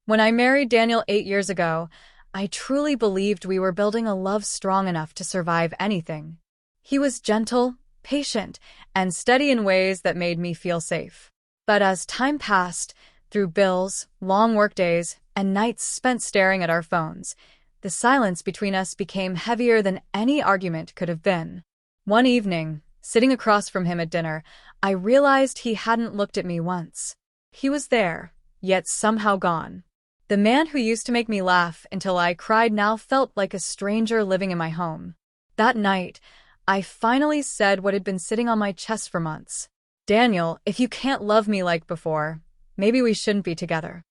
When I married Daniel 8 years ago, I truly believed we were building a love strong enough to survive anything. He was gentle, patient, and steady in ways that made me feel safe. But as time passed, through bills, long workdays, and nights spent staring at our phones, the silence between us became heavier than any argument could have been. One evening, sitting across from him at dinner, I realized he hadn't looked at me once. He was there, yet somehow gone. The man who used to make me laugh until I cried now felt like a stranger living in my home. That night, I finally said what had been sitting on my chest for months. "Daniel, if you can't love me like before, maybe we shouldn't be together."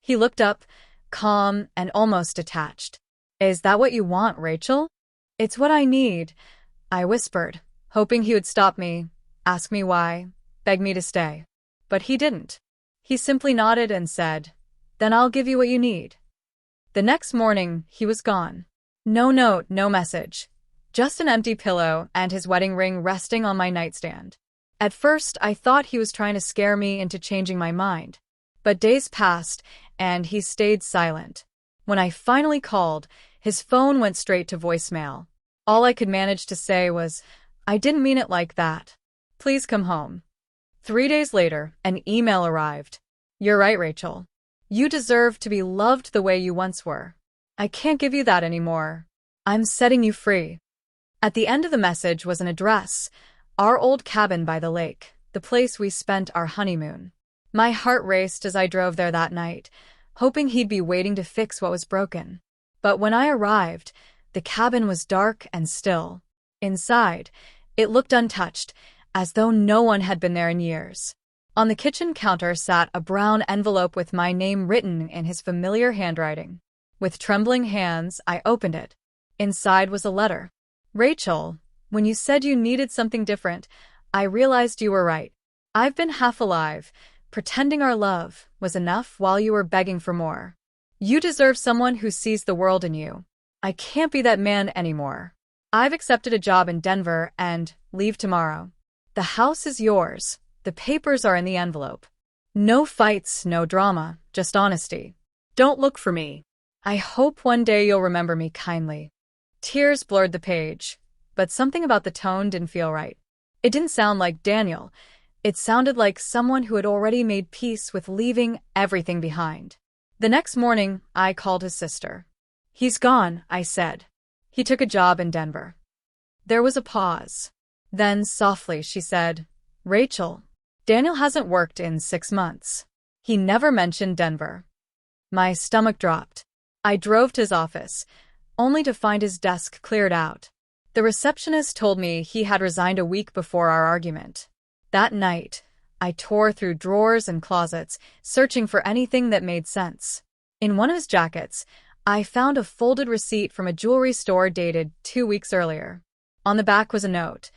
He looked up, calm and almost detached. "Is that what you want, Rachel?" "It's what I need," I whispered, hoping he would stop me, ask me why, beg me to stay. But he didn't. He simply nodded and said, "Then I'll give you what you need." The next morning, he was gone. No note, no message. Just an empty pillow and his wedding ring resting on my nightstand. At first, I thought he was trying to scare me into changing my mind. But days passed, and he stayed silent. When I finally called, his phone went straight to voicemail. All I could manage to say was, "I didn't mean it like that. Please come home." 3 days later, an email arrived. "You're right, Rachel. You deserve to be loved the way you once were. I can't give you that anymore. I'm setting you free." At the end of the message was an address, our old cabin by the lake, the place we spent our honeymoon. My heart raced as I drove there that night, hoping he'd be waiting to fix what was broken. But when I arrived, the cabin was dark and still. Inside, it looked untouched, as though no one had been there in years. On the kitchen counter sat a brown envelope with my name written in his familiar handwriting. With trembling hands, I opened it. Inside was a letter. "Rachel, when you said you needed something different, I realized you were right. I've been half alive, pretending our love was enough while you were begging for more. You deserve someone who sees the world in you. I can't be that man anymore. I've accepted a job in Denver and leave tomorrow. The house is yours. The papers are in the envelope. No fights, no drama, just honesty. Don't look for me. I hope one day you'll remember me kindly." Tears blurred the page, but something about the tone didn't feel right. It didn't sound like Daniel. It sounded like someone who had already made peace with leaving everything behind. The next morning, I called his sister. "He's gone," I said. "He took a job in Denver." There was a pause. Then, softly, she said, "Rachel, Daniel hasn't worked in 6 months. He never mentioned Denver." My stomach dropped. I drove to his office, only to find his desk cleared out. The receptionist told me he had resigned a week before our argument. That night, I tore through drawers and closets, searching for anything that made sense. In one of his jackets, I found a folded receipt from a jewelry store dated 2 weeks earlier. On the back was a note.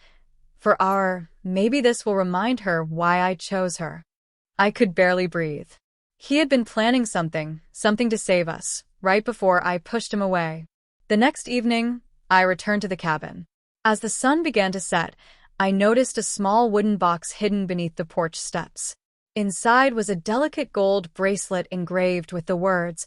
Maybe this will remind her why I chose her. I could barely breathe. He had been planning something to save us, right before I pushed him away. The next evening, I returned to the cabin. As the sun began to set, I noticed a small wooden box hidden beneath the porch steps. Inside was a delicate gold bracelet engraved with the words,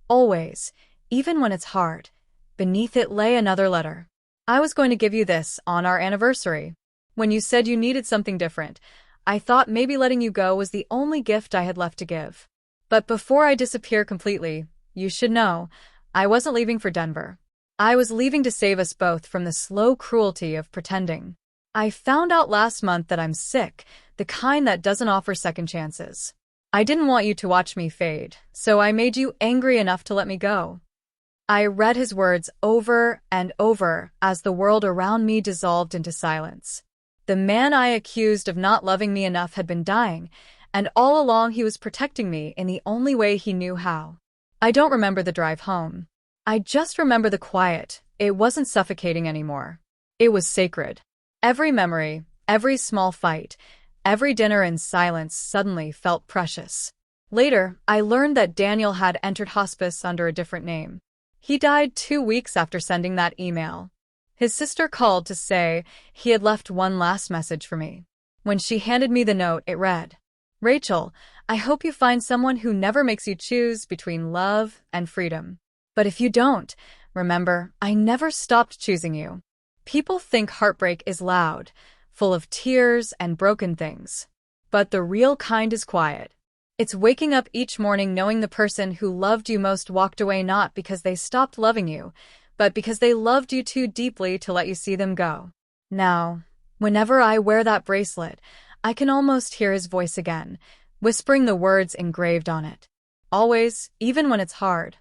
"Always, even when it's hard." Beneath it lay another letter. "I was going to give you this on our anniversary. When you said you needed something different, I thought maybe letting you go was the only gift I had left to give. But before I disappear completely, you should know, I wasn't leaving for Denver. I was leaving to save us both from the slow cruelty of pretending. I found out last month that I'm sick, the kind that doesn't offer second chances. I didn't want you to watch me fade, so I made you angry enough to let me go." I read his words over and over as the world around me dissolved into silence. The man I accused of not loving me enough had been dying, and all along he was protecting me in the only way he knew how. I don't remember the drive home. I just remember the quiet. It wasn't suffocating anymore. It was sacred. Every memory, every small fight, every dinner in silence suddenly felt precious. Later, I learned that Daniel had entered hospice under a different name. He died 2 weeks after sending that email. His sister called to say he had left one last message for me. When she handed me the note, it read, Rachel, I hope you find someone who never makes you choose between love and freedom. But if you don't, remember, I never stopped choosing you. People think heartbreak is loud, full of tears and broken things. But the real kind is quiet. It's waking up each morning knowing the person who loved you most walked away not because they stopped loving you, but because they loved you too deeply to let you see them go. Now, whenever I wear that bracelet, I can almost hear his voice again, whispering the words engraved on it. Always, even when it's hard.